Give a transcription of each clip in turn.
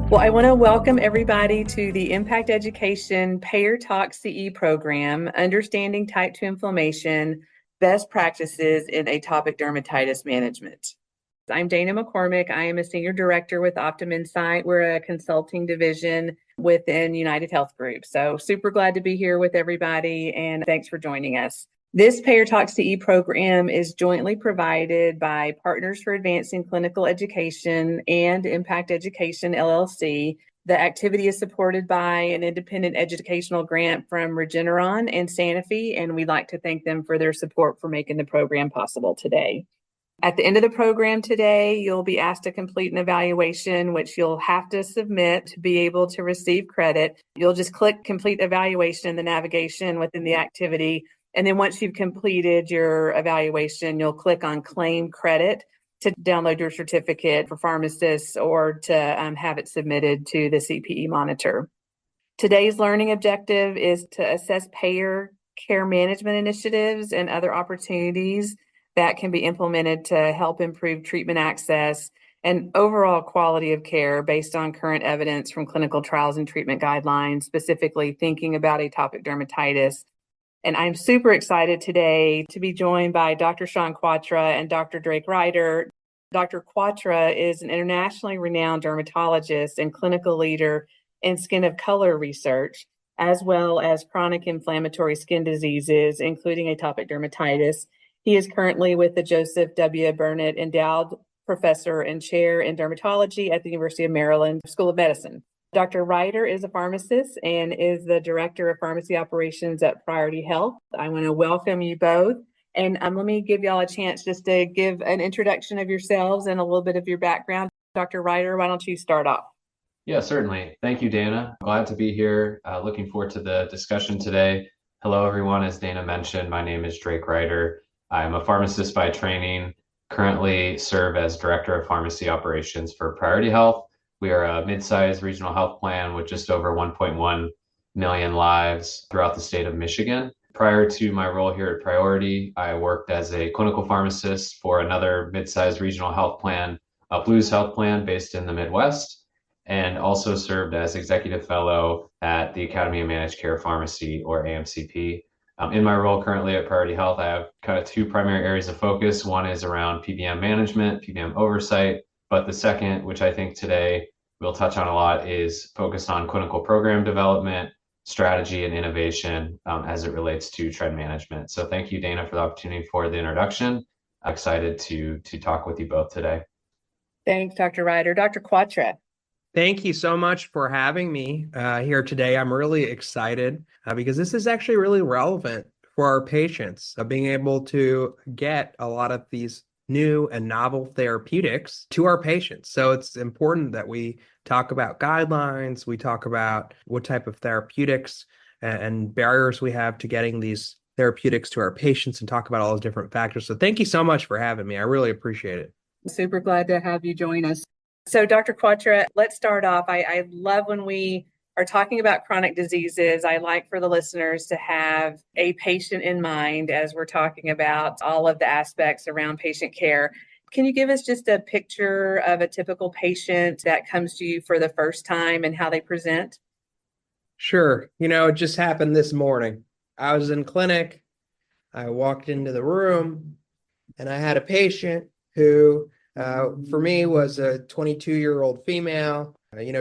Well, I want to welcome everybody to the Impact Education PayerTalkCE program, Understanding Type 2 Inflammation, Best Practices in Atopic Dermatitis Management. I'm Dana McCormick. I am a Senior Director with Optum Insight. We're a consulting division within United Health Group. So super glad to be here with everybody, and thanks for joining us. This PayerTalkCE program is jointly provided by Partners for Advancing Clinical Education and Impact Education, LLC. The activity is supported by an independent educational grant from Regeneron and Sanofi, and we'd like to thank them for their support for making the program possible today. At the end of the program today, you'll be asked to complete an evaluation, which you'll have to submit to be able to receive credit. You'll just click Complete Evaluation in the navigation within the activity. And then once you've completed your evaluation, you'll click on Claim Credit to download your certificate for pharmacists or to have it submitted to the CPE monitor. Today's learning objective is to assess payer care management initiatives and other opportunities that can be implemented to help improve treatment access and overall quality of care based on current evidence from clinical trials and treatment guidelines, specifically thinking about atopic dermatitis. And I'm super excited today to be joined by Dr. Sean Quatra and Dr. Drake Ryder. Dr. Quatra is an internationally renowned dermatologist and clinical leader in skin of color research, as well as chronic inflammatory skin diseases, including atopic dermatitis. He is currently with the Joseph W. Burnett Endowed Professor and Chair in Dermatology at the University of Maryland School of Medicine. Dr. Ryder is a pharmacist and is the Director of Pharmacy Operations at Priority Health. I want to welcome you both. And let me give y'all a chance just to give an introduction of yourselves and a little bit of your background. Dr. Ryder, why don't you start off? Yeah, certainly. Thank you, Dana. Glad to be here. Looking forward to the discussion today. Hello, everyone. As Dana mentioned, my name is Drake Ryder. I'm a pharmacist by training, currently serve as Director of Pharmacy Operations for Priority Health. We are a mid-sized regional health plan with just over 1.1 million lives throughout the state of Michigan. Prior to my role here at Priority, I worked as a clinical pharmacist for another mid-sized regional health plan, a Blues health plan based in the Midwest, and also served as executive fellow at the Academy of Managed Care Pharmacy, or AMCP. In my role currently at Priority Health, I have kind of two primary areas of focus. One is around PBM management, PBM oversight, but the second, which I think today we'll touch on a lot, is focused on clinical program development, strategy, and innovation as it relates to trend management. So thank you, Dana, for the opportunity for the introduction. I'm excited to talk with you both today. Thanks, Dr. Ryder. Dr. Quatra. Thank you so much for having me here today. I'm really excited because this is actually really relevant for our patients, being able to get a lot of these new and novel therapeutics to our patients. So it's important that we talk about guidelines, we talk about what type of therapeutics and barriers we have to getting these therapeutics to our patients and talk about all those different factors. So thank you so much for having me. I really appreciate it. Super glad to have you join us. So Dr. Quatra, let's start off. I love when we are talking about chronic diseases. I like for the listeners to have a patient in mind as we're talking about all of the aspects around patient care. Can you give us just a picture of a typical patient that comes to you for the first time and how they present? Sure. It just happened this morning. I was in clinic. I walked into the room and I had a patient who for me was a 22-year-old female.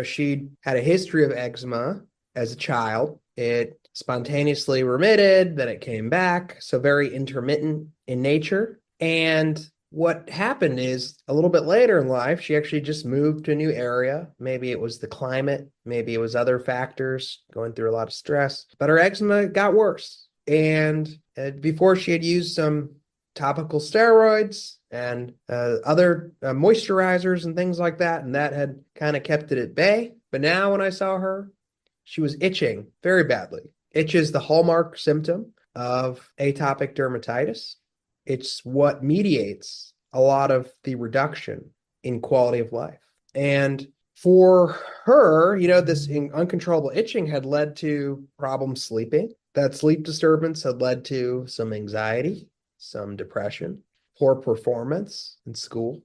She had a history of eczema as a child. It spontaneously remitted, then it came back, so very intermittent in nature. And what happened is a little bit later in life, she actually just moved to a new area. Maybe it was the climate, maybe it was other factors, going through a lot of stress, but her eczema got worse. And before she had used some topical steroids and other moisturizers and things like that, and that had kind of kept it at bay. But now when I saw her, she was itching very badly. Itch is the hallmark symptom of atopic dermatitis. It's what mediates a lot of the reduction in quality of life. And for her, this uncontrollable itching had led to problems sleeping. That sleep disturbance had led to some anxiety, some depression, poor performance in school.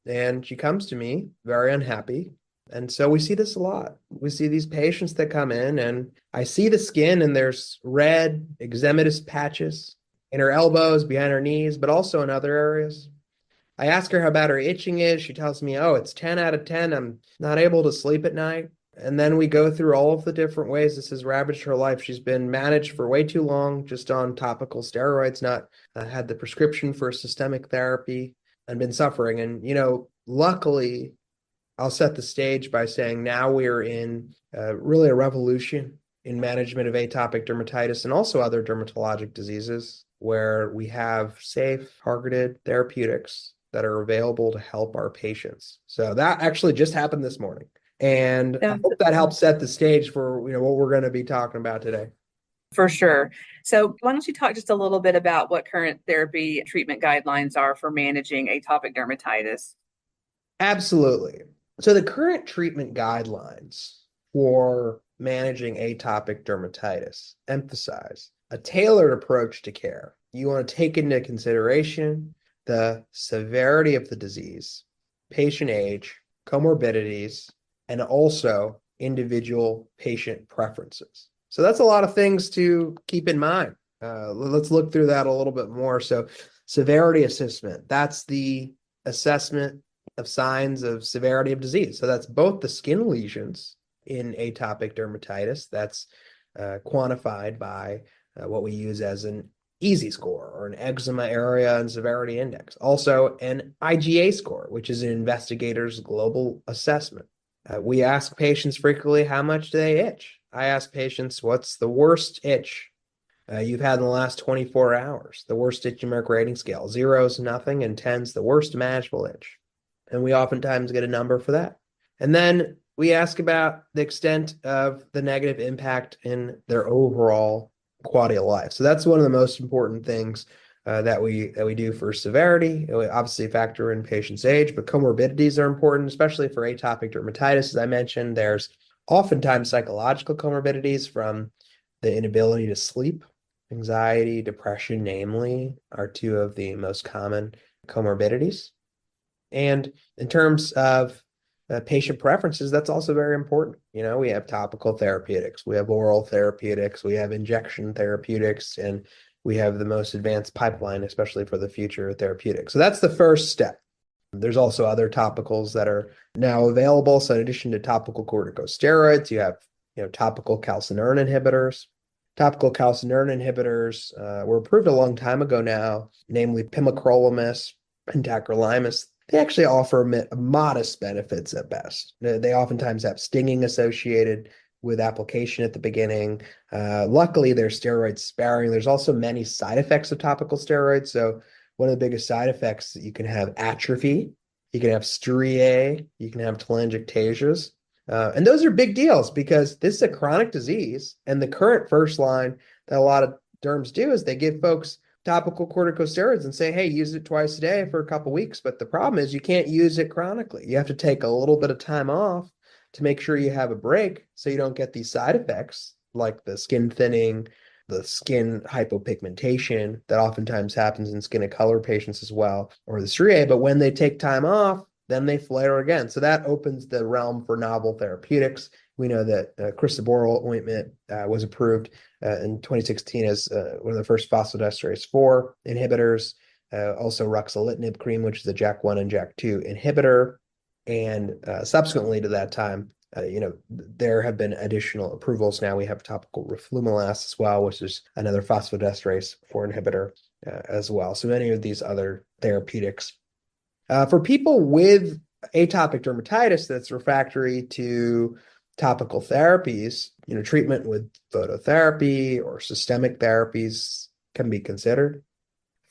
And she comes to me very unhappy, And so we see this a lot. We see these patients that come in, and I see the skin, and there's red eczematous patches in her elbows, behind her knees, but also in other areas. I ask her how bad her itching is. She tells me, oh, it's 10 out of 10. I'm not able to sleep at night. And then we go through all of the different ways this has ravaged her life. She's been managed for way too long, just on topical steroids, not had the prescription for systemic therapy, and been suffering. And, luckily, I'll set the stage by saying now we're in really a revolution in management of atopic dermatitis and also other dermatologic diseases where we have safe, targeted therapeutics that are available to help our patients. So that actually just happened this morning. And I hope that helps set the stage for what we're going to be talking about today. For sure. So why don't you talk just a little bit about what current therapy treatment guidelines are for managing atopic dermatitis? Absolutely. So the current treatment guidelines for managing atopic dermatitis emphasize a tailored approach to care. You want to take into consideration the severity of the disease, patient age, comorbidities, and also individual patient preferences. So that's a lot of things to keep in mind. Let's look through that a little bit more. So severity assessment, that's the assessment of signs of severity of disease. So that's both the skin lesions in atopic dermatitis, that's quantified by what we use as an EASI score or an eczema area and severity index. Also an IGA score, which is an investigator's global assessment. We ask patients frequently, how much do they itch? I ask patients, what's the worst itch you've had in the last 24 hours? The worst itch numeric rating scale. 0 is nothing and 10's the worst manageable itch. And we oftentimes get a number for that. And then we ask about the extent of the negative impact in their overall quality of life. So that's one of the most important things that we do for severity. We obviously factor in patient's age, but comorbidities are important, especially for atopic dermatitis. As I mentioned, there's oftentimes psychological comorbidities from the inability to sleep. Anxiety, depression, namely, are two of the most common comorbidities. And in terms of patient preferences, that's also very important. We have topical therapeutics, we have oral therapeutics, we have injection therapeutics, and we have the most advanced pipeline, especially for the future of therapeutics. So that's the first step. There's also other topicals that are now available. So in addition to topical corticosteroids, you have topical calcineurin inhibitors. Topical calcineurin inhibitors were approved a long time ago now, namely pimecrolimus and tacrolimus. They actually offer modest benefits at best. They oftentimes have stinging associated with application at the beginning. Luckily, they're steroid sparing. There's also many side effects of topical steroids. So one of the biggest side effects, you can have atrophy, you can have striae, you can have telangiectasias. And those are big deals because this is a chronic disease. And the current first line that a lot of derms do is they give folks topical corticosteroids and say, hey, use it twice a day for a couple of weeks. But the problem is you can't use it chronically. You have to take a little bit of time off to make sure you have a break so you don't get these side effects like the skin thinning, the skin hypopigmentation that oftentimes happens in skin of color patients as well, or the striae. But when they take time off, then they flare again. So that opens the realm for novel therapeutics. We know that crisaborole ointment was approved in 2016 as one of the first phosphodiesterase 4 inhibitors. Also ruxolitinib cream, which is a JAK1 and JAK2 inhibitor. And subsequently to that time, there have been additional approvals. Now we have topical roflumilast as well, which is another phosphodiesterase 4 inhibitor as well. So many of these other therapeutics. For people with atopic dermatitis that's refractory to topical therapies, treatment with phototherapy or systemic therapies can be considered.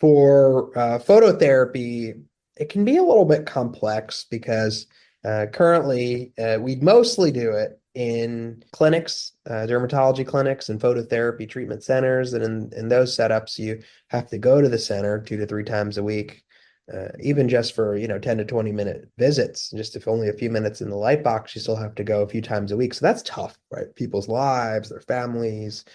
For phototherapy, it can be a little bit complex because currently we mostly do it in clinics, dermatology clinics and phototherapy treatment centers. And in those setups, you have to go to the center 2 to 3 times a week. Even just for 10 to 20 minute visits, just if only a few minutes in the light box, you still have to go a few times a week. So that's tough, right? People's lives, their families.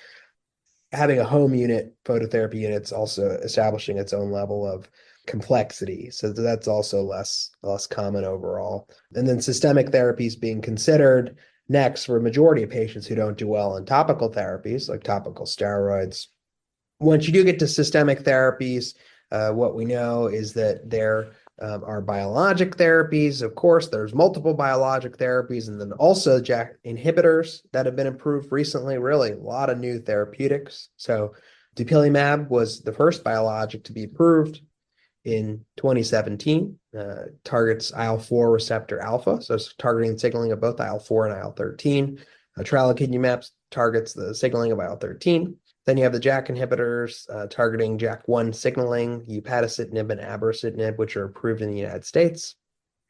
Having a home unit phototherapy unit's also establishing its own level of complexity. So that's also less common overall. And then systemic therapies being considered next for a majority of patients who don't do well on topical therapies like topical steroids. Once you do get to systemic therapies, what we know is that there are biologic therapies. Of course, there's multiple biologic therapies, and then also JAK inhibitors that have been improved recently. Really, a lot of new therapeutics. So dupilumab was the first biologic to be approved in 2017, targets IL-4 receptor alpha, so it's targeting the signaling of both IL-4 and IL-13. Tralokinumab targets the signaling of IL-13. Then you have the JAK inhibitors targeting JAK1 signaling, upadacitinib and abrocitinib, which are approved in the United States.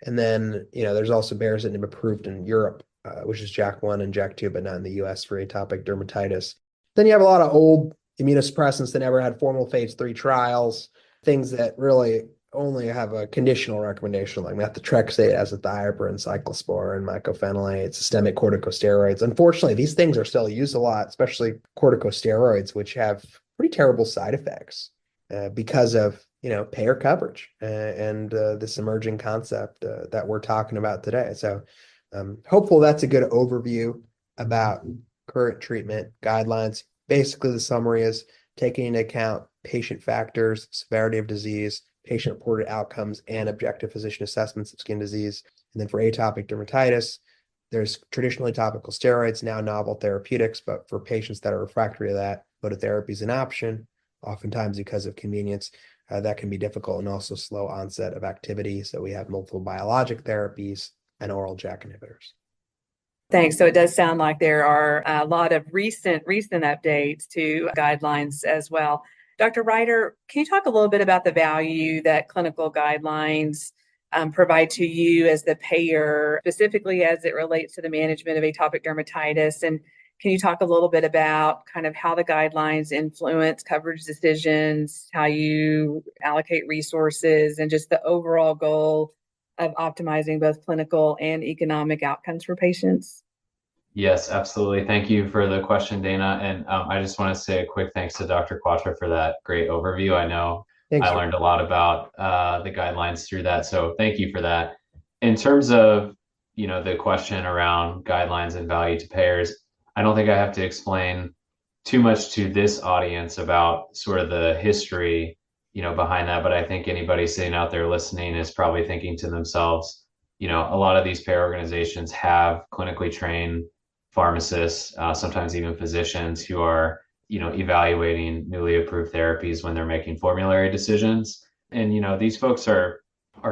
And then, there's also baricitinib approved in Europe, which is JAK1 and JAK2, but not in the US for atopic dermatitis. Then you have a lot of old immunosuppressants that never had formal phase 3 trials, things that really only have a conditional recommendation like methotrexate, azathioprine, cyclosporin, mycophenolate, systemic corticosteroids. Unfortunately, these things are still used a lot, especially corticosteroids, which have pretty terrible side effects because of payer coverage and this emerging concept that we're talking about today. So hopefully that's a good overview about current treatment guidelines. Basically, the summary is taking into account patient factors, severity of disease, patient-reported outcomes, and objective physician assessments of skin disease. And then for atopic dermatitis, there's traditionally topical steroids, now novel therapeutics, but for patients that are refractory to that, phototherapy is an option, oftentimes because of convenience. That can be difficult and also slow onset of activity. So we have multiple biologic therapies and oral JAK inhibitors. Thanks. So it does sound like there are a lot of recent updates to guidelines as well. Dr. Ryder, can you talk a little bit about the value that clinical guidelines provide to you as the payer, specifically as it relates to the management of atopic dermatitis? And can you talk a little bit about kind of how the guidelines influence coverage decisions, how you allocate resources, and just the overall goal of optimizing both clinical and economic outcomes for patients? Yes, absolutely. Thank you for the question, Dana. And I just want to say a quick thanks to Dr. Quatra for that great overview. I know I learned a lot about the guidelines through that. So thank you for that. In terms of, the question around guidelines and value to payers, I don't think I have to explain too much to this audience about sort of the history, behind that. But I think anybody sitting out there listening is probably thinking to themselves, a lot of these payer organizations have clinically trained pharmacists, sometimes even physicians who are, evaluating newly approved therapies when they're making formulary decisions. And, these folks are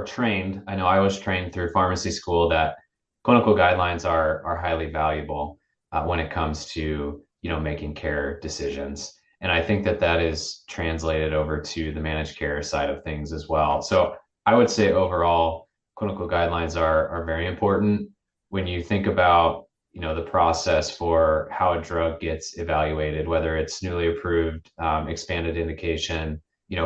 trained. I know I was trained through pharmacy school that clinical guidelines are highly valuable when it comes to, making care decisions. And I think that is translated over to the managed care side of things as well. So I would say overall, clinical guidelines are very important. When you think about the process for how a drug gets evaluated, whether it's newly approved, expanded indication,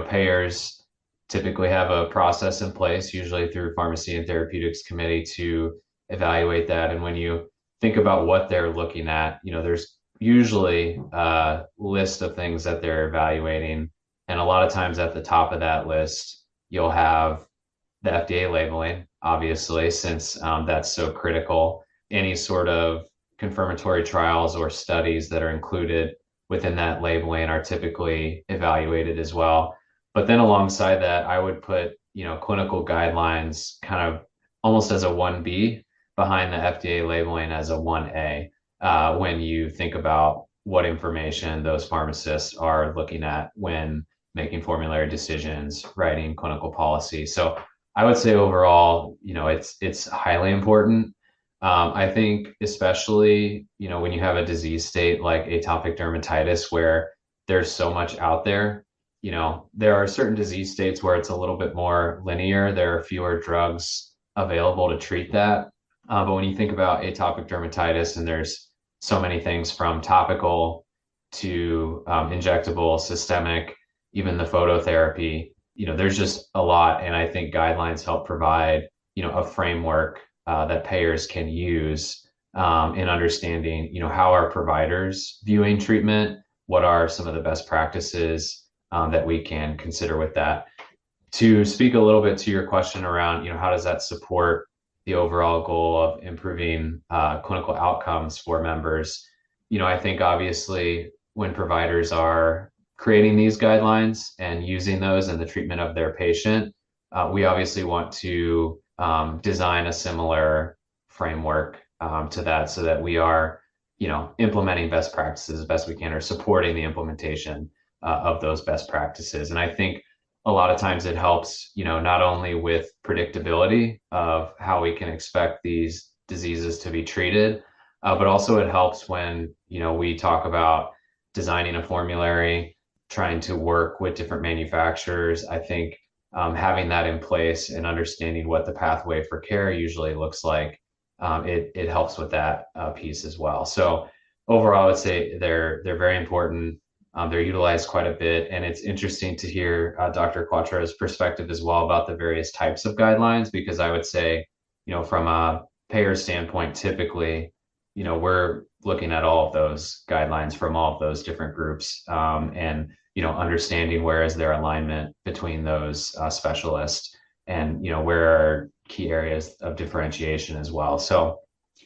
payers typically have a process in place, usually through Pharmacy and Therapeutics Committee, to evaluate that. And when you think about what they're looking at, there's usually a list of things that they're evaluating. And a lot of times at the top of that list, you'll have the FDA labeling, obviously, since that's so critical. Any sort of confirmatory trials or studies that are included within that labeling are typically evaluated as well. But then alongside that, I would put, clinical guidelines kind of almost as a 1B behind the FDA labeling as a 1A when you think about what information those pharmacists are looking at when making formulary decisions, writing clinical policy. So I would say overall, it's highly important. I think especially, when you have a disease state like atopic dermatitis, where there's so much out there, there are certain disease states where it's a little bit more linear. There are fewer drugs available to treat that. But when you think about atopic dermatitis, and there's so many things from topical to injectable, systemic, even the phototherapy, there's just a lot. And I think guidelines help provide, a framework that payers can use in understanding, how are providers viewing treatment? What are some of the best practices that we can consider with that? To speak a little bit to your question around, how does that support the overall goal of improving clinical outcomes for members? I think obviously when providers are creating these guidelines and using those in the treatment of their patient, we obviously want to design a similar framework to that so that we are, implementing best practices as best we can, or supporting the implementation of those best practices. And I think a lot of times it helps, not only with predictability of how we can expect these diseases to be treated, but also it helps when, we talk about designing a formulary, trying to work with different manufacturers. I think having that in place and understanding what the pathway for care usually looks like, it helps with that piece as well. So overall, I would say they're very important. They're utilized quite a bit, and it's interesting to hear Dr. Quattro's perspective as well about the various types of guidelines, because I would say, from a payer standpoint, typically, we're looking at all of those guidelines from all of those different groups, and understanding where is their alignment between those specialists, and where are key areas of differentiation as well. So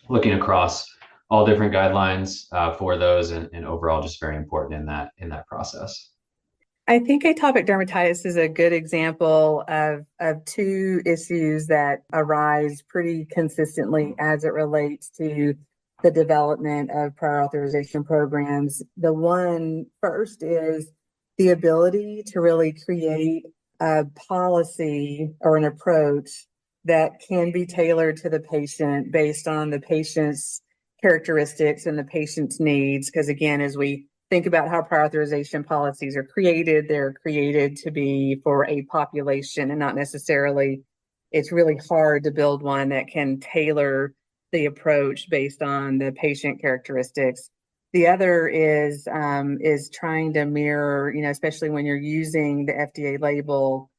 looking across all different guidelines for those, and overall just very important in that process. I think atopic dermatitis is a good example of two issues that arise pretty consistently as it relates to the development of prior authorization programs. The one first is the ability to really create a policy or an approach that can be tailored to the patient based on the patient's characteristics and the patient's needs. Because again, as we think about how prior authorization policies are created, they're created to be for a population and not necessarily, it's really hard to build one that can tailor the approach based on the patient characteristics. The other is trying to mirror, especially when you're using the FDA label,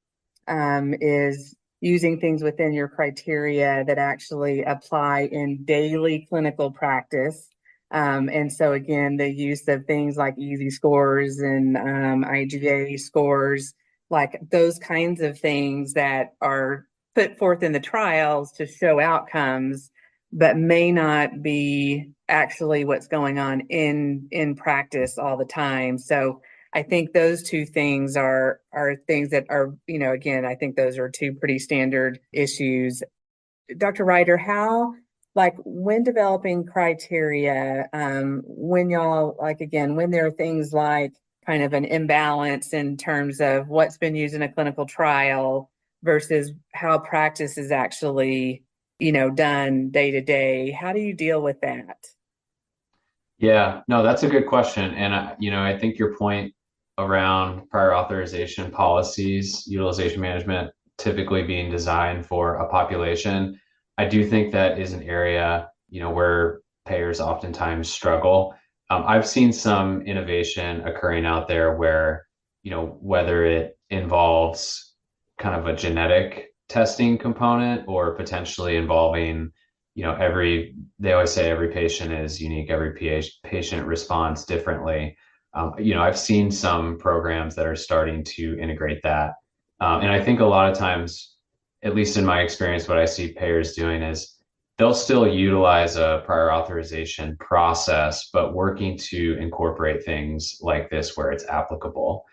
is using things within your criteria that actually apply in daily clinical practice. And so again, the use of things like easy scores and IGA scores, like those kinds of things that are put forth in the trials to show outcomes, but may not be actually what's going on in practice all the time. So I think those two things are things that are, again, I think those are two pretty standard issues. Dr. Ryder, how, like when developing criteria, when y'all, like again, when there are things like kind of an imbalance in terms of what's been used in a clinical trial versus how practice is actually, done day to day, how do you deal with that? Yeah, no, that's a good question. And, I think your point around prior authorization policies, utilization management typically being designed for a population, I do think that is an area, where payers oftentimes struggle. I've seen some innovation occurring out there where, whether it involves kind of a genetic testing component or potentially involving, they always say every patient is unique, every patient responds differently. I've seen some programs that are starting to integrate that. And I think a lot of times, at least in my experience, what I see payers doing is they'll still utilize a prior authorization process, but working to incorporate things like this where it's applicable.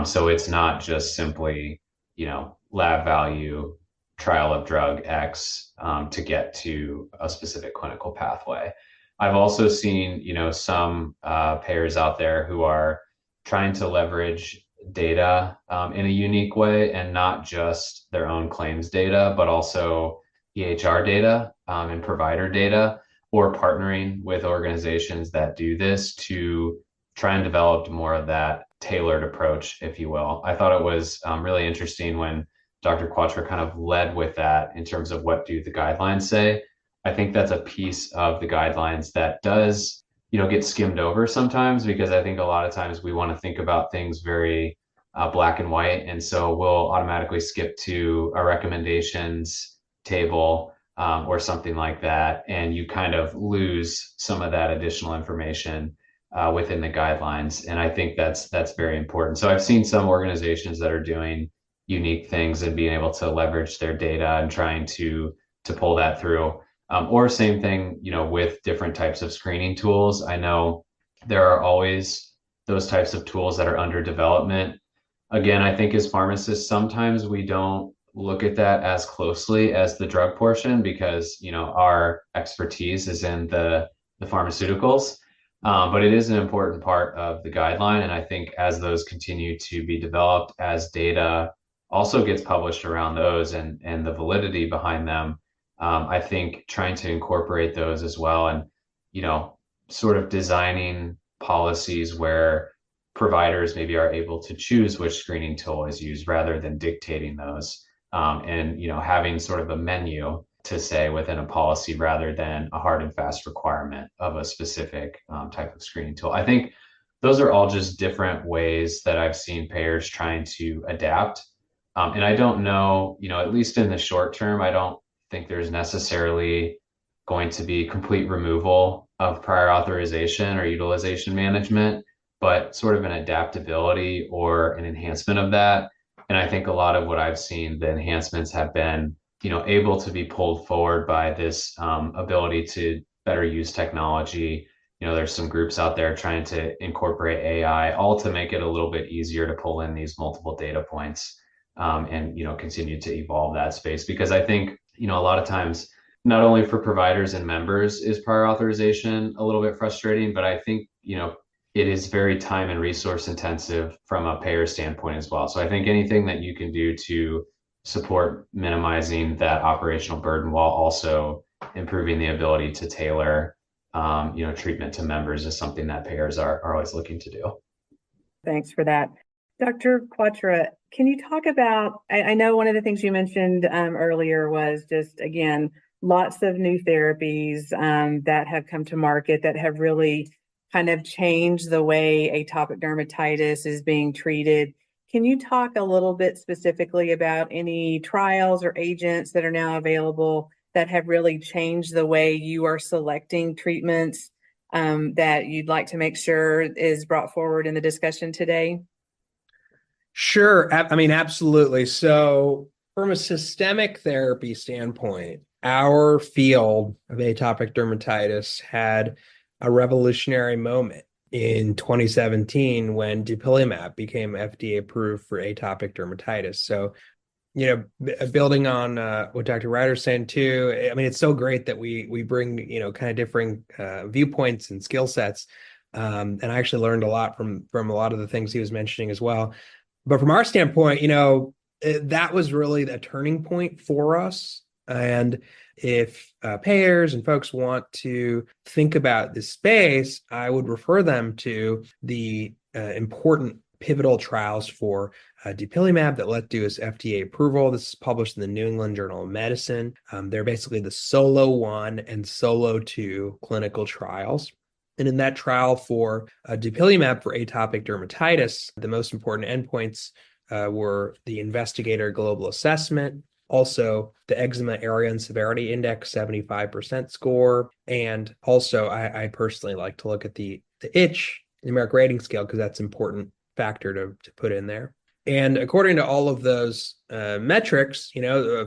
So it's not just simply, lab value, trial of drug X to get to a specific clinical pathway. I've also seen, some payers out there who are trying to leverage data in a unique way, and not just their own claims data, but also EHR data and provider data, or partnering with organizations that do this to try and develop more of that tailored approach, if you will. I thought it was really interesting when Dr. Quattro kind of led with that in terms of what do the guidelines say. I think that's a piece of the guidelines that does, get skimmed over sometimes, because I think a lot of times we want to think about things very black and white. And so we'll automatically skip to a recommendations table or something like that. And you kind of lose some of that additional information within the guidelines. And I think that's very important. So I've seen some organizations that are doing, unique things and being able to leverage their data and trying to pull that through. Or same thing, with different types of screening tools. I know there are always those types of tools that are under development. Again, I think as pharmacists, sometimes we don't look at that as closely as the drug portion because, our expertise is in the pharmaceuticals. But it is an important part of the guideline. And I think as those continue to be developed, as data also gets published around those and the validity behind them, I think trying to incorporate those as well and, sort of designing policies where providers maybe are able to choose which screening tool is used rather than dictating those. And, having sort of a menu to say within a policy rather than a hard and fast requirement of a specific type of screening tool. I think those are all just different ways that I've seen payers trying to adapt. And I don't know, at least in the short term, I don't think there's necessarily going to be complete removal of prior authorization or utilization management, but sort of an adaptability or an enhancement of that. And I think a lot of what I've seen, the enhancements have been, able to be pulled forward by this ability to better use technology. There's some groups out there trying to incorporate AI, all to make it a little bit easier to pull in these multiple data points and, continue to evolve that space. Because I think, a lot of times, not only for providers and members is prior authorization a little bit frustrating, but I think, it is very time and resource intensive from a payer standpoint as well. So I think anything that you can do to support minimizing that operational burden while also improving the ability to tailor, treatment to members is something that payers are always looking to do. Thanks for that. Dr. Quatra, can you talk about, I know one of the things you mentioned earlier was just, again, lots of new therapies that have come to market that have really kind of changed the way atopic dermatitis is being treated. Can you talk a little bit specifically about any trials or agents that are now available that have really changed the way you are selecting treatments that you'd like to make sure is brought forward in the discussion today? Sure. I mean, absolutely. So from a systemic therapy standpoint, our field of atopic dermatitis had a revolutionary moment in 2017 when dupilumab became FDA approved for atopic dermatitis. So, building on what Dr. Ryder's saying too, I mean, it's so great that we bring, kind of differing viewpoints and skill sets. And I actually learned a lot from a lot of the things he was mentioning as well. But from our standpoint, that was really the turning point for us. And if payers and folks want to think about this space, I would refer them to the important pivotal trials for dupilumab that led to its FDA approval. This is published in the New England Journal of Medicine. They're basically the SOLO 1 and SOLO 2 clinical trials. And in that trial for dupilumab for atopic dermatitis, the most important endpoints were the investigator global assessment, also the eczema area and severity index 75% score, and also I personally like to look at the itch numeric rating scale because that's an important factor to put in there. And according to all of those metrics,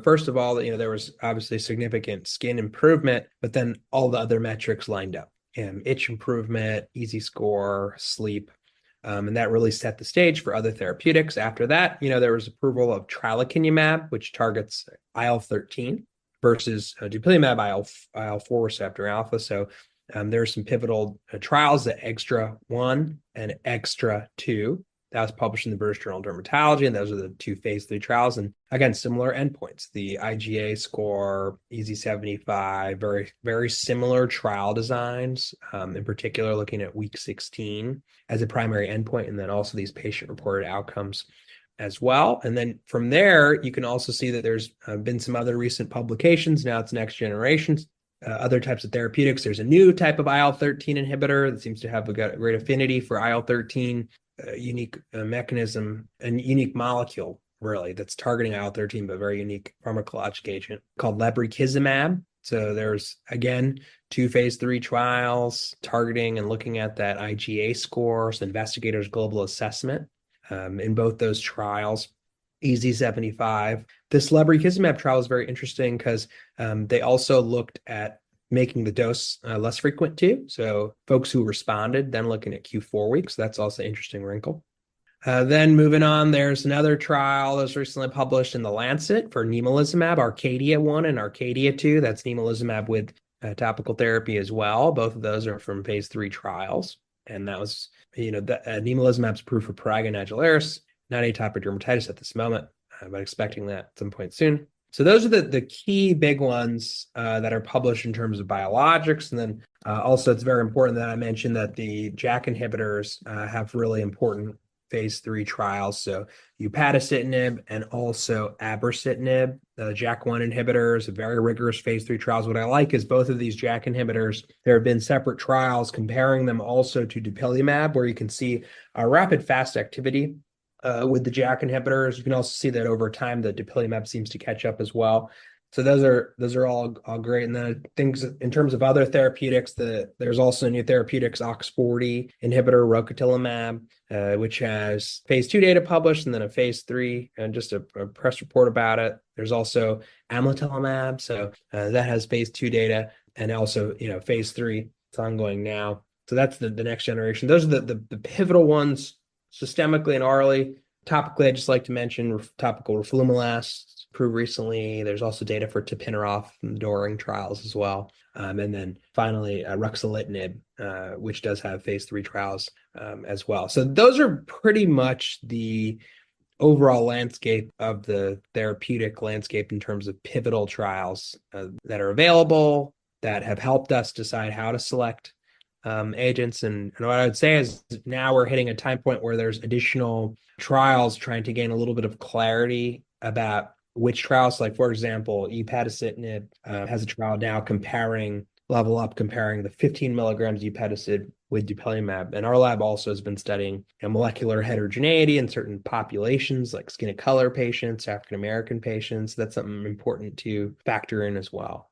first of all, there was obviously significant skin improvement, but then all the other metrics lined up. Itch improvement, easy score, sleep, and that really set the stage for other therapeutics. After that, there was approval of tralokinumab, which targets IL-13 versus dupilumab IL-4 receptor alpha. So there are some pivotal trials, the EXTRA-1 and EXTRA-2. That was published in the British Journal of Dermatology, and those are the 2 phase 3 trials. And again, similar endpoints, the IGA score, EASI-75, very, very similar trial designs, in particular looking at week 16 as a primary endpoint, and then also these patient-reported outcomes as well. And then from there, you can also see that there's been some other recent publications. Now it's next generation, other types of therapeutics. There's a new type of IL-13 inhibitor that seems to have a great affinity for IL-13. Unique mechanism and unique molecule, really, that's targeting IL-13, but very unique pharmacologic agent called lebrikizumab. So there's, again, 2 phase 3 trials targeting and looking at that IGA score, so investigators' global assessment in both those trials. EZ75. This lebrikizumab trial is very interesting because they also looked at making the dose less frequent too. So folks who responded, then looking at Q4 weeks, that's also an interesting wrinkle. Then moving on, there's another trial that was recently published in The Lancet for nemolizumab, Arcadia 1 and Arcadia 2. That's nemolizumab with topical therapy as well. Both of those are from phase 3 trials. And that was, nemolizumab's approved for prurigo nodularis, not atopic dermatitis at this moment, but expecting that at some point soon. So those are the key big ones that are published in terms of biologics. And then also it's very important that I mention that the JAK inhibitors have really important phase 3 trials. So upadacitinib and also abrocitinib, the JAK1 inhibitors, very rigorous phase 3 trials. What I like is both of these JAK inhibitors, there have been separate trials comparing them also to dupilumab, where you can see a rapid fast activity with the JAK inhibitors. You can also see that over time, the dupilumab seems to catch up as well. So those are all great. And then things in terms of other therapeutics, there's also new therapeutics, OX40 inhibitor, rocatinlimab, which has phase 2 data published and then a phase 3 and just a press report about it. There's also amlitelimab, so that has phase 2 data and also phase 3. It's ongoing now. So that's the next generation. Those are the pivotal ones systemically and orally. Topically, I'd just like to mention topical roflumilast approved recently. There's also data for tapinarof from the Doring trials as well. And then finally, ruxolitinib, which does have phase 3 trials as well. So those are pretty much the overall landscape of the therapeutic landscape in terms of pivotal trials that are available, that have helped us decide how to select agents. And what I would say is now we're hitting a time point where there's additional trials trying to gain a little bit of clarity about which trials, like for example, upadacitinib has a trial now comparing the 15 milligrams upadacitinib with dupilumab. And our lab also has been studying molecular heterogeneity in certain populations, like skin of color patients, African-American patients. That's something important to factor in as well.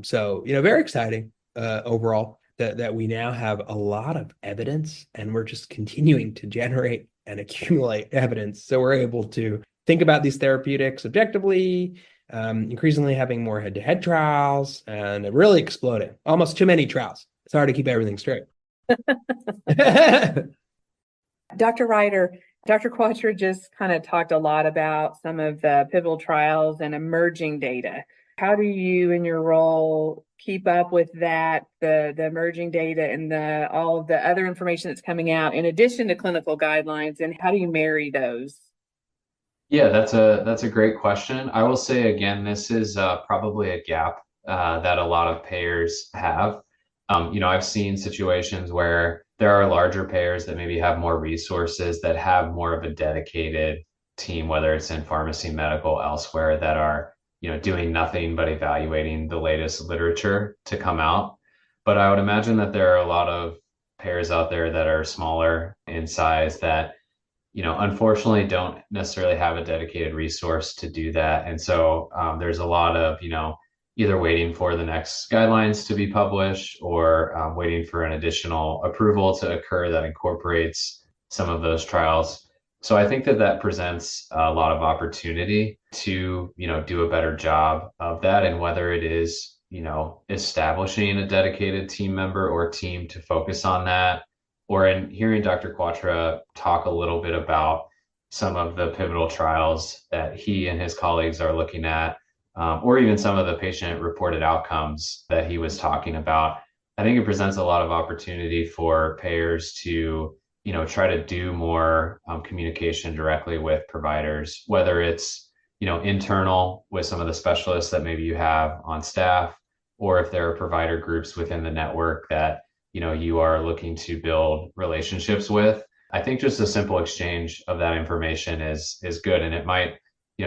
So, very exciting overall. That we now have a lot of evidence and we're just continuing to generate and accumulate evidence. So we're able to think about these therapeutics objectively, increasingly having more head-to-head trials, and it really exploded. Almost too many trials. It's hard to keep everything straight. Dr. Ryder, Dr. Quatra just kind of talked a lot about some of the pivotal trials and emerging data. How do you, in your role, keep up with that, the emerging data and all of the other information that's coming out in addition to clinical guidelines, and how do you marry those? Yeah, that's a great question. I will say again, this is probably a gap that a lot of payers have. I've seen situations where there are larger payers that maybe have more resources, that have more of a dedicated team, whether it's in pharmacy, medical, elsewhere, that are doing nothing but evaluating the latest literature to come out. But I would imagine that there are a lot of payers out there that are smaller in size that unfortunately don't necessarily have a dedicated resource to do that. And so there's a lot of, either waiting for the next guidelines to be published or waiting for an additional approval to occur that incorporates some of those trials. So I think that presents a lot of opportunity to, do a better job of that. And whether it is, establishing a dedicated team member or team to focus on that, or in hearing Dr. Quatra talk a little bit about some of the pivotal trials that he and his colleagues are looking at, or even some of the patient-reported outcomes that he was talking about, I think it presents a lot of opportunity for payers to, try to do more communication directly with providers, whether it's, internal with some of the specialists that maybe you have on staff, or if there are provider groups within the network that you are looking to build relationships with. I think just a simple exchange of that information is good. And it might,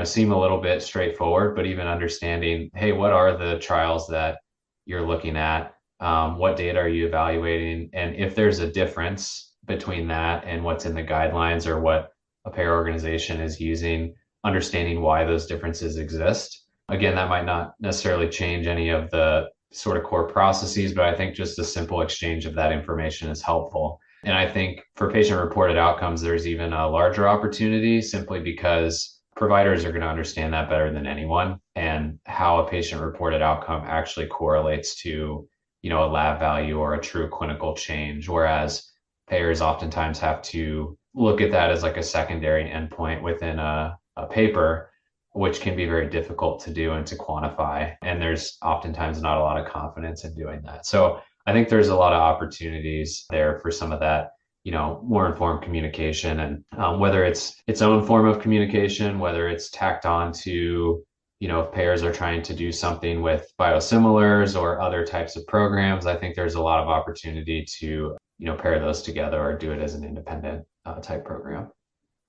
seem a little bit straightforward, but even understanding, hey, what are the trials that you're looking at? What data are you evaluating? And if there's a difference between that and what's in the guidelines or what a payer organization is using, understanding why those differences exist. Again, that might not necessarily change any of the sort of core processes, but I think just a simple exchange of that information is helpful. And I think for patient-reported outcomes, there's even a larger opportunity simply because providers are going to understand that better than anyone, and how a patient-reported outcome actually correlates to, a lab value or a true clinical change, whereas payers oftentimes have to look at that as like a secondary endpoint within a paper, which can be very difficult to do and to quantify. And there's oftentimes not a lot of confidence in doing that. So I think there's a lot of opportunities there for some of that, more informed communication, and whether it's its own form of communication, whether it's tacked on to, if payers are trying to do something with biosimilars or other types of programs, I think there's a lot of opportunity to, pair those together or do it as an independent type program.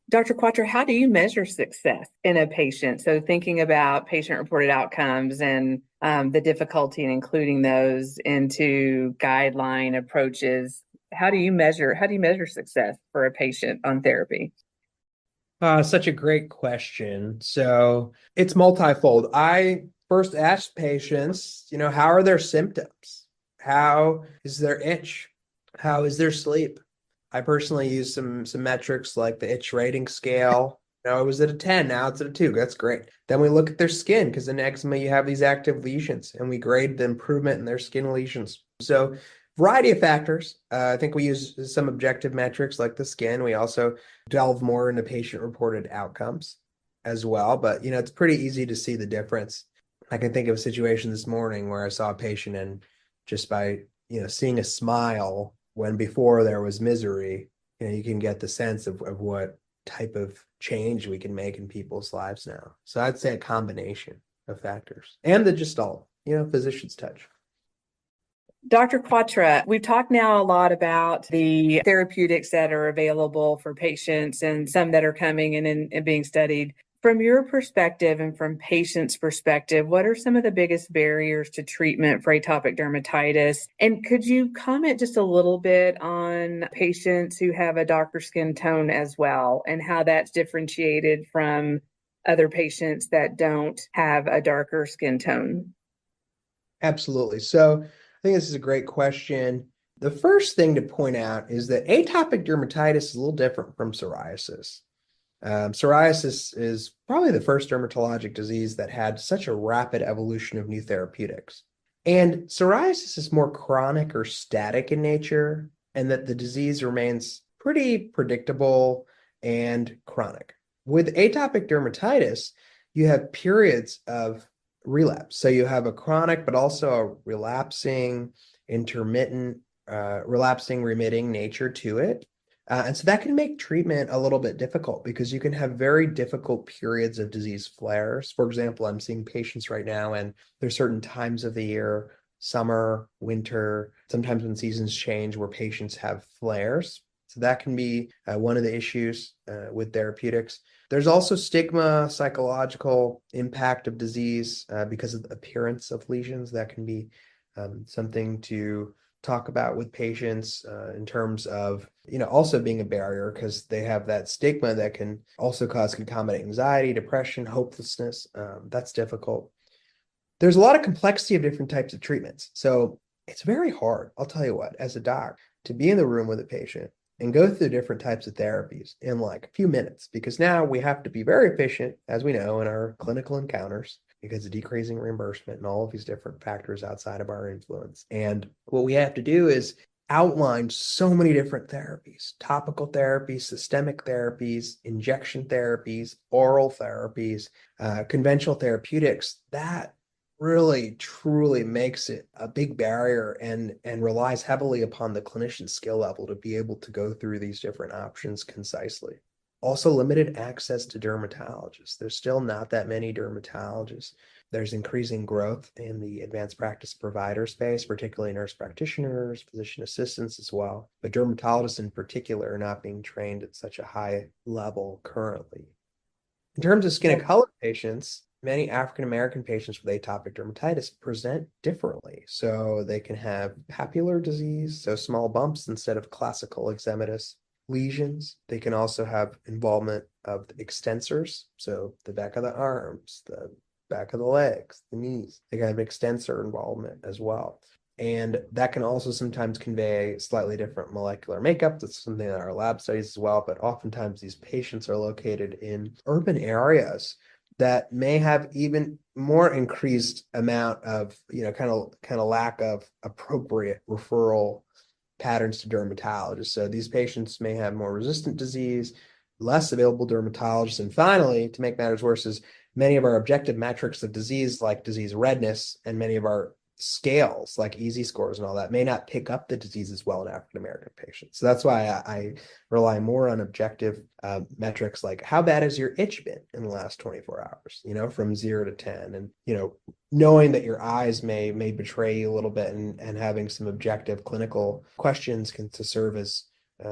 Dr. Quattro, how do you measure success in a patient? So thinking about patient-reported outcomes and the difficulty in including those into guideline approaches, how do you measure success for a patient on therapy? Such a great question. So it's multifold. I first ask patients, how are their symptoms? How is their itch? How is their sleep? I personally use some metrics like the itch rating scale. It was at a 10, now it's at a 2. That's great. Then we look at their skin, because in eczema you have these active lesions, and we grade the improvement in their skin lesions. So variety of factors. I think we use some objective metrics like the skin. We also delve more into patient-reported outcomes as well. But, it's pretty easy to see the difference. I can think of a situation this morning where I saw a patient, and just by, seeing a smile when before there was misery, you can get the sense of what type of change we can make in people's lives now. So I'd say a combination of factors, and the gestalt, physician's touch. Dr. Quattro, we've talked now a lot about the therapeutics that are available for patients and some that are coming and being studied. From your perspective and from patients' perspective, what are some of the biggest barriers to treatment for atopic dermatitis? And could you comment just a little bit on patients who have a darker skin tone as well, and how that's differentiated from other patients that don't have a darker skin tone? Absolutely. So I think this is a great question. The first thing to point out is that atopic dermatitis is a little different from psoriasis. Psoriasis is probably the first dermatologic disease that had such a rapid evolution of new therapeutics. And psoriasis is more chronic or static in nature, and that the disease remains pretty predictable and chronic. With atopic dermatitis, you have periods of relapse. So you have a chronic, but also a relapsing, intermittent, relapsing, remitting nature to it. And so that can make treatment a little bit difficult, because you can have very difficult periods of disease flares. For example, I'm seeing patients right now, and there's certain times of the year, summer, winter, sometimes when seasons change, where patients have flares. So that can be one of the issues with therapeutics. There's also stigma, psychological impact of disease because of the appearance of lesions. That can be something to talk about with patients in terms of, also being a barrier, because they have that stigma that can also cause concomitant anxiety, depression, hopelessness. That's difficult. There's a lot of complexity of different types of treatments. So it's very hard, I'll tell you what, as a doc, to be in the room with a patient and go through different types of therapies in like a few minutes, because now we have to be very efficient, as we know, in our clinical encounters, because of decreasing reimbursement and all of these different factors outside of our influence. And what we have to do is outline so many different therapies: topical therapies, systemic therapies, injection therapies, oral therapies, conventional therapeutics. That really truly makes it a big barrier, and relies heavily upon the clinician's skill level to be able to go through these different options concisely. Also, limited access to dermatologists. There's still not that many dermatologists. There's increasing growth in the advanced practice provider space, particularly nurse practitioners, physician assistants as well. But dermatologists in particular are not being trained at such a high level currently. In terms of skin of color patients, many African American patients with atopic dermatitis present differently. So they can have papular disease, so small bumps instead of classical eczematous lesions. They can also have involvement of the extensors, so the back of the arms, the back of the legs, the knees. They can have extensor involvement as well. And that can also sometimes convey slightly different molecular makeup. That's something that our lab studies as well. But oftentimes these patients are located in urban areas that may have even more increased amount of, kind of lack of appropriate referral patterns to dermatologists. So these patients may have more resistant disease, less available dermatologists. And finally, to make matters worse, is many of our objective metrics of disease, like disease redness, and many of our scales, like easy scores and all that, may not pick up the disease as well in African American patients. So that's why I rely more on objective metrics, like how bad has your itch been in the last 24 hours, from 0 to 10. And, knowing that your eyes may betray you a little bit, and having some objective clinical questions to serve as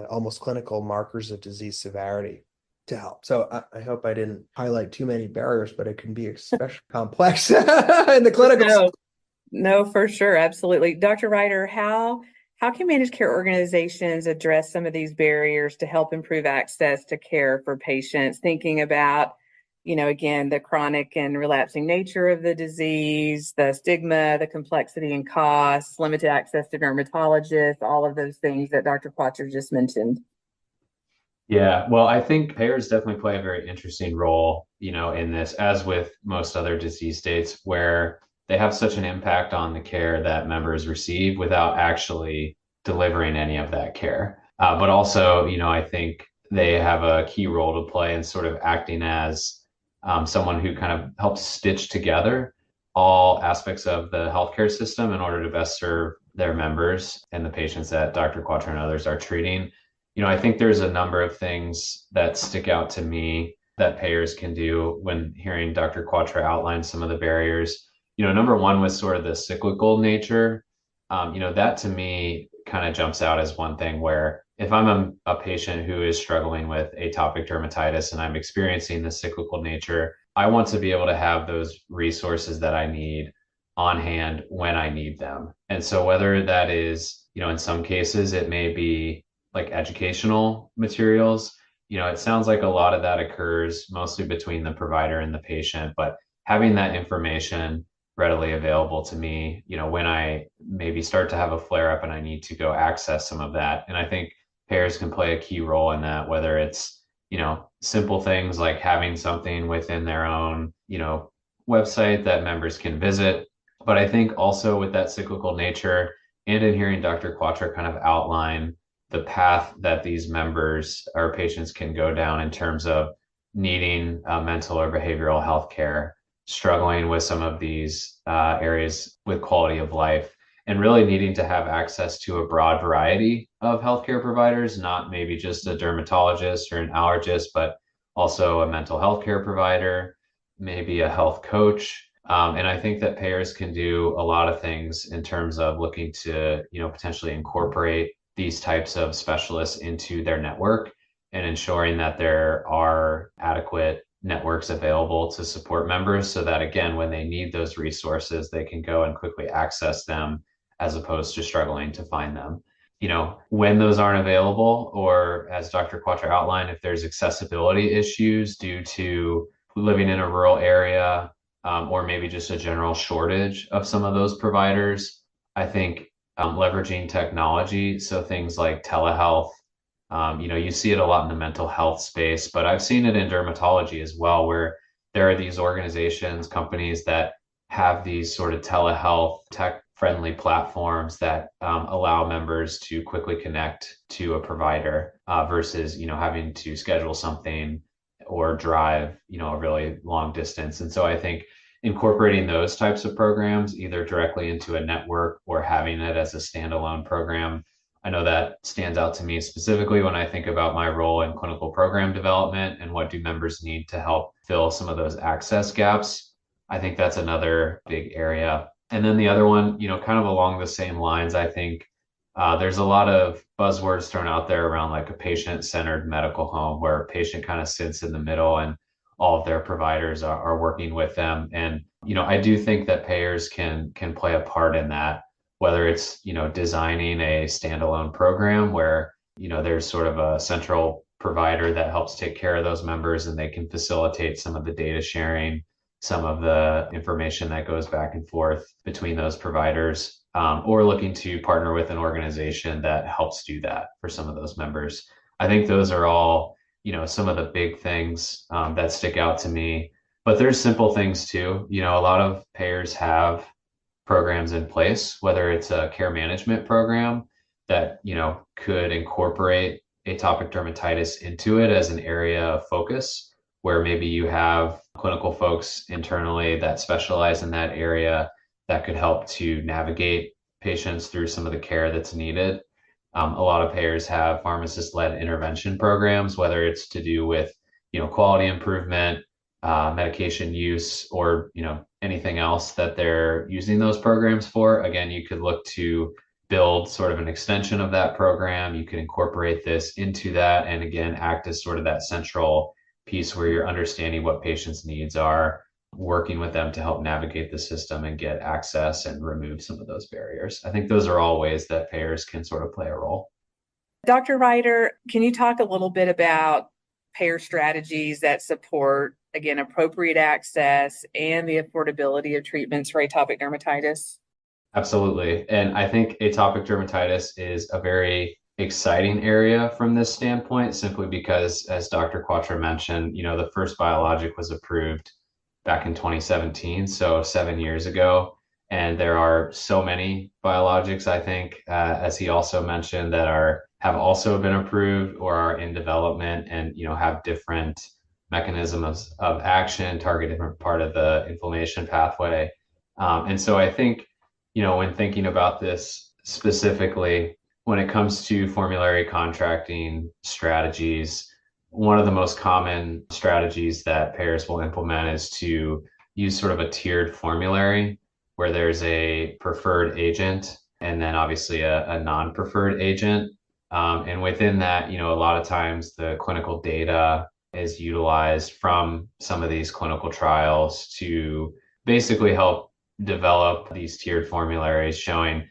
almost clinical markers of disease severity to help. So I hope I didn't highlight too many barriers, but it can be especially complex in the clinical. No, for sure. Absolutely. Dr. Ryder, how can managed care organizations address some of these barriers to help improve access to care for patients, thinking about, again, the chronic and relapsing nature of the disease, the stigma, the complexity and costs, limited access to dermatologists, all of those things that Dr. Quatcher just mentioned? Yeah, well, I think payers definitely play a very interesting role, in this, as with most other disease states, where they have such an impact on the care that members receive without actually delivering any of that care. But also, I think they have a key role to play in sort of acting as someone who kind of helps stitch together all aspects of the healthcare system in order to best serve their members and the patients that Dr. Quattro and others are treating. I think there's a number of things that stick out to me that payers can do when hearing Dr. Quattro outline some of the barriers. Number one was sort of the cyclical nature. That to me kind of jumps out as one thing where if I'm a patient who is struggling with atopic dermatitis and I'm experiencing the cyclical nature, I want to be able to have those resources that I need on hand when I need them. And so whether that is, in some cases, it may be like educational materials. It sounds like a lot of that occurs mostly between the provider and the patient, but having that information readily available to me, when I maybe start to have a flare up and I need to go access some of that. And I think payers can play a key role in that, whether it's, simple things like having something within their own, website that members can visit. But I think also with that cyclical nature and in hearing Dr. Quattro kind of outline the path that these members or patients can go down in terms of needing mental or behavioral health care, struggling with some of these areas with quality of life, and really needing to have access to a broad variety of healthcare providers, not maybe just a dermatologist or an allergist, but also a mental health care provider, maybe a health coach. And I think that payers can do a lot of things in terms of looking to, potentially incorporate these types of specialists into their network and ensuring that there are adequate networks available to support members so that, again, when they need those resources, they can go and quickly access them as opposed to struggling to find them. When those aren't available, or as Dr. Quattro outlined, if there's accessibility issues due to living in a rural area, or maybe just a general shortage of some of those providers, I think leveraging technology, so things like telehealth, you see it a lot in the mental health space, but I've seen it in dermatology as well, where there are these organizations, companies that have these sort of telehealth tech-friendly platforms that allow members to quickly connect to a provider versus, having to schedule something or drive, a really long distance. And so I think incorporating those types of programs either directly into a network or having it as a standalone program, I know that stands out to me specifically when I think about my role in clinical program development and what do members need to help fill some of those access gaps. I think that's another big area. And then the other one, kind of along the same lines, I think there's a lot of buzzwords thrown out there around like a patient-centered medical home where a patient kind of sits in the middle and all of their providers are working with them. And, I do think that payers can play a part in that, whether it's, designing a standalone program where, there's sort of a central provider that helps take care of those members and they can facilitate some of the data sharing, some of the information that goes back and forth between those providers. or looking to partner with an organization that helps do that for some of those members. I think those are all, some of the big things that stick out to me. But there's simple things too. A lot of payers have programs in place, whether it's a care management program that, could incorporate atopic dermatitis into it as an area of focus, where maybe you have clinical folks internally that specialize in that area that could help to navigate patients through some of the care that's needed. A lot of payers have pharmacist-led intervention programs, whether it's to do with, quality improvement, medication use, or, anything else that they're using those programs for. Again, you could look to build sort of an extension of that program. You can incorporate this into that, and again, act as sort of that central piece where you're understanding what patients' needs are, working with them to help navigate the system and get access and remove some of those barriers. I think those are all ways that payers can sort of play a role. Dr. Ryder, can you talk a little bit about payer strategies that support, again, appropriate access and the affordability of treatments for atopic dermatitis? Absolutely. And I think atopic dermatitis is a very exciting area from this standpoint, simply because, as Dr. Quattro mentioned, the first biologic was approved back in 2017, so 7 years ago. And there are so many biologics, I think, as he also mentioned, that have also been approved or are in development and, have different mechanisms of action, target different part of the inflammation pathway. And so I think, when thinking about this specifically, when it comes to formulary contracting strategies, one of the most common strategies that payers will implement is to use sort of a tiered formulary where there's a preferred agent and then obviously a non-preferred agent. And within that, a lot of times the clinical data is utilized from some of these clinical trials to basically help develop these tiered formularies showing,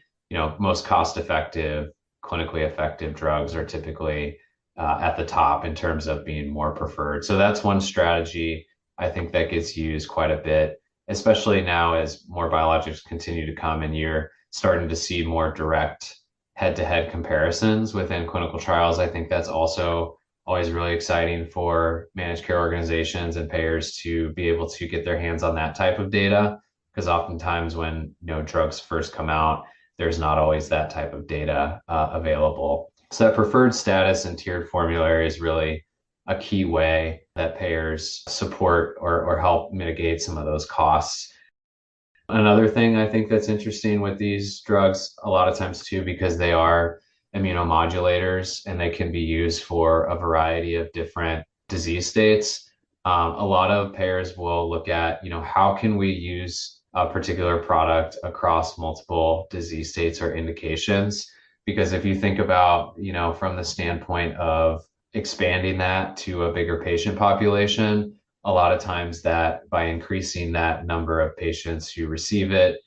most cost-effective, clinically effective drugs are typically at the top in terms of being more preferred. So that's one strategy I think that gets used quite a bit, especially now as more biologics continue to come and you're starting to see more direct head-to-head comparisons within clinical trials. I think that's also always really exciting for managed care organizations and payers to be able to get their hands on that type of data, because oftentimes when drugs first come out, there's not always that type of data available. So that preferred status and tiered formulary is really a key way that payers support or help mitigate some of those costs. Another thing I think that's interesting with these drugs a lot of times too, because they are immunomodulators and they can be used for a variety of different disease states. A lot of payers will look at, how can we use a particular product across multiple disease states or indications? Because if you think about, from the standpoint of expanding that to a bigger patient population, a lot of times that by increasing that number of patients who receive it,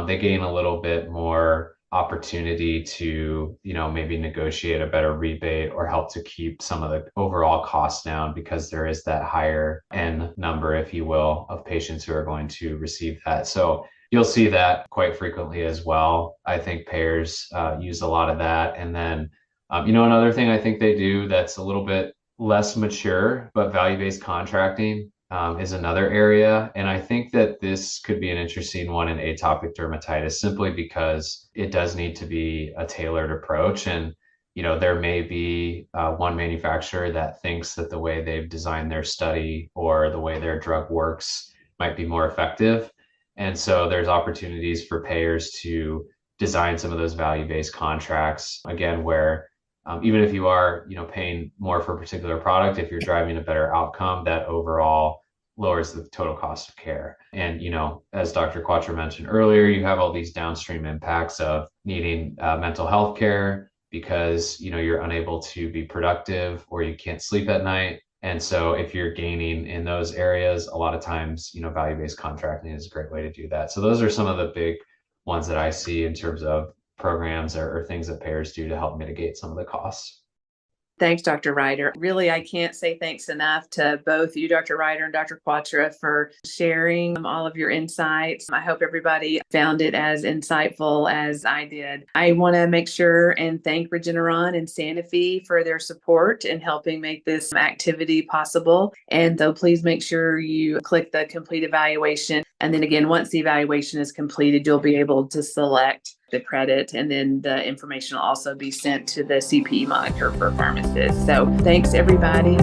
they gain a little bit more opportunity to, maybe negotiate a better rebate or help to keep some of the overall costs down, because there is that higher N number, if you will, of patients who are going to receive that. So you'll see that quite frequently as well. I think payers use a lot of that. And then, another thing I think they do that's a little bit less mature, but value-based contracting is another area. And I think that this could be an interesting one in atopic dermatitis, simply because it does need to be a tailored approach. And, there may be one manufacturer that thinks that the way they've designed their study or the way their drug works might be more effective. And so there's opportunities for payers to design some of those value-based contracts, again, where even if you are, paying more for a particular product, if you're driving a better outcome, that overall lowers the total cost of care. And, as Dr. Quattro mentioned earlier, you have all these downstream impacts of needing mental health care because, you're unable to be productive or you can't sleep at night. And so if you're gaining in those areas, a lot of times, value-based contracting is a great way to do that. So those are some of the big ones that I see in terms of programs or things that payers do to help mitigate some of the costs. Thanks, Dr. Ryder. Really, I can't say thanks enough to both you, Dr. Ryder and Dr. Quatra, for sharing all of your insights. I hope everybody found it as insightful as I did. I want to make sure and thank Regeneron and Sanofi for their support in helping make this activity possible. And though, please make sure you click the complete evaluation. And then again, once the evaluation is completed, you'll be able to select the credit, and then the information will also be sent to the CPE monitor for pharmacists. So thanks, everybody.